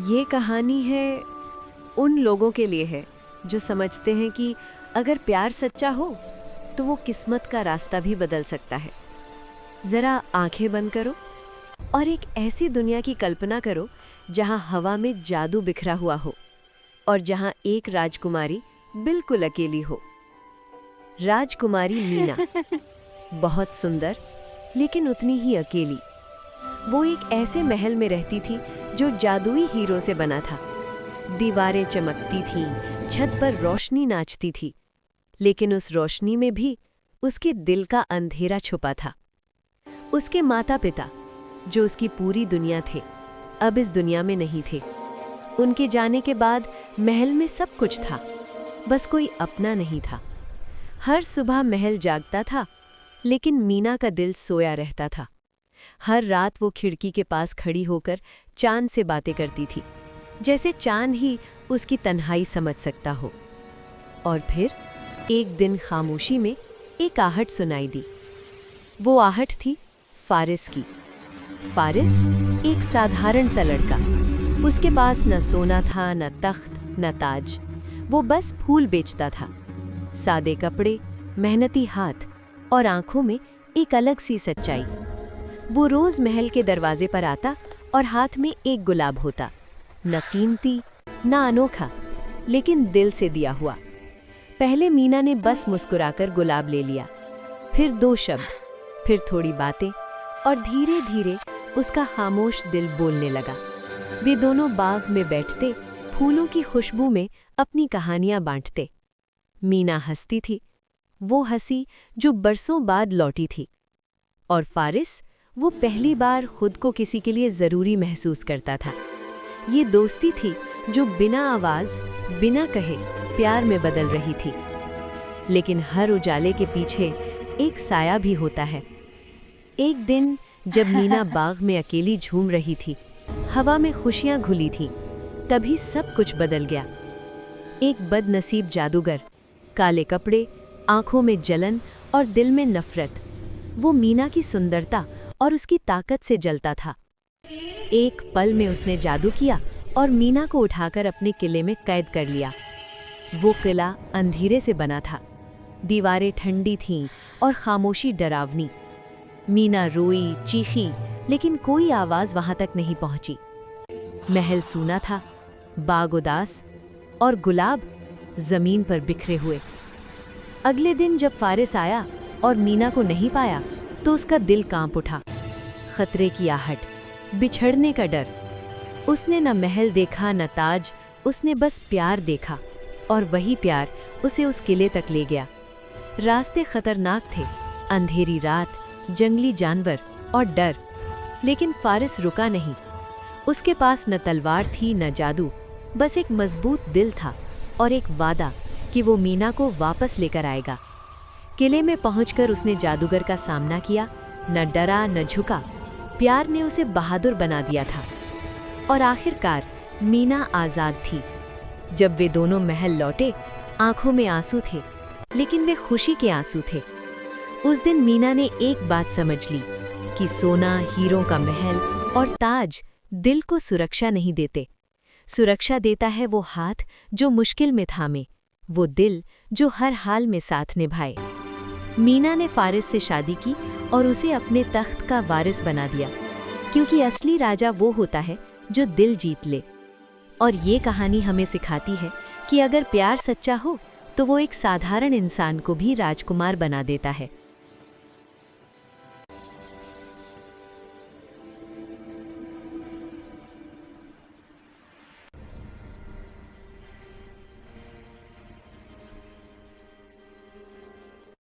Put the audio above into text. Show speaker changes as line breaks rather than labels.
ये कहानी है उन लोगों के लिए है जो समझते हैं कि अगर प्यार सच्चा हो तो वो किस्मत का रास्ता भी बदल सकता है। ज़रा आंखें बंद करो और एक ऐसी दुनिया की कल्पना करो जहां हवा में जादू बिखरा हुआ हो और जहां एक राजकुमारी बिल्कुल अकेली हो। राजकुमारी मीना बहुत सुंदर लेकिन उतनी ही अकेली। वो एक ऐसे महल में रहती थी जो जादुई हीरो से बना था। दीवारें चमकती थीं, छत पर रोशनी नाचती थी, लेकिन उस रोशनी में भी उसके दिल का अंधेरा छुपा था। उसके माता-पिता, जो उसकी पूरी दुनिया थे, अब इस दुनिया में नहीं थे। उनके जाने के बाद महल में सब कुछ था, बस कोई अपना नहीं था। हर सुबह महल जागता था, लेकिन मीना का दिल सोया रहता था। हर रात वो खिड़की के पास खड़ी होकर चांद से बातें करती थी, जैसे चांद ही उसकी तन्हाई समझ सकता हो। और फिर एक दिन खामोशी में एक आहट सुनाई दी। वो आहट थी फारिस की। फारिस एक साधारण सा लड़का। उसके पास न सोना था, न तख्त, न ताज। वो बस फूल बेचता था। सादे कपड़े, मेहनती हाथ और आंखों में एक अलग सी सच्चाई। वो रोज महल के दरवाजे पर आता और हाथ में एक गुलाब होता, न कीमती न अनोखा, लेकिन दिल से दिया हुआ। पहले मीना ने बस मुस्कुराकर गुलाब ले लिया, फिर 2 शब्द, फिर थोड़ी बातें, और धीरे धीरे उसका खामोश दिल बोलने लगा। वे दोनों बाग में बैठते, फूलों की खुशबू में अपनी कहानियां बांटते। मीना हंसती थी, वो हंसी जो बरसों बाद लौटी थी, और फारिस वो पहली बार खुद को किसी के लिए ज़रूरी महसूस करता था। ये दोस्ती थी जो बिना आवाज़, बिना कहे प्यार में बदल रही थी। लेकिन हर उजाले के पीछे एक साया भी होता है। एक दिन जब मीना बाग में अकेली झूम रही थी, हवा में खुशियां घुली थीं, तभी सब कुछ बदल गया। एक बदनसीब जादूगर, काले कपड़े, आंखों में जलन और दिल में नफरत, वो मीना की सुंदरता और उसकी ताकत से जलता था। एक पल में उसने जादू किया और मीना को उठाकर अपने किले में कैद कर लिया। वो किला अंधेरे से बना था, दीवारें ठंडी थीं और खामोशी डरावनी। मीना रोई, चीखी, लेकिन कोई आवाज वहां तक नहीं पहुंची। महल सूना था, बाग उदास, और गुलाब जमीन पर बिखरे हुए। अगले दिन जब फारिस आया और मीना को नहीं पाया तो उसका दिल कांप उठा। खतरे की आहट, बिछड़ने का डर। उसने न महल देखा न ताज, उसने बस प्यार देखा, और वही प्यार उसे उस किले तक ले गया। रास्ते खतरनाक थे, अंधेरी रात, जंगली जानवर और डर, लेकिन फारिस रुका नहीं। उसके पास न तलवार थी न जादू, बस एक मजबूत दिल था और एक वादा कि वो मीना को वापस लेकर आएगा। किले में पहुंचकर उसने जादूगर का सामना किया, न डरा न झुका। प्यार ने उसे बहादुर बना दिया था, और आखिरकार मीना आज़ाद थी। जब वे दोनों महल लौटे, आंखों में आंसू थे, लेकिन वे खुशी के आंसू थे। उस दिन मीना ने एक बात समझ ली कि सोना, हीरों का महल और ताज दिल को सुरक्षा नहीं देते। सुरक्षा देता है वो हाथ जो मुश्किल में थामे, वो दिल जो हर हाल में साथ निभाए। मीना ने फारिस से शादी की और उसे अपने तख्त का वारिस बना दिया, क्योंकि असली राजा वो होता है जो दिल जीत ले। और ये कहानी हमें सिखाती है कि अगर प्यार सच्चा हो तो वो एक साधारण इंसान को भी राजकुमार बना देता है।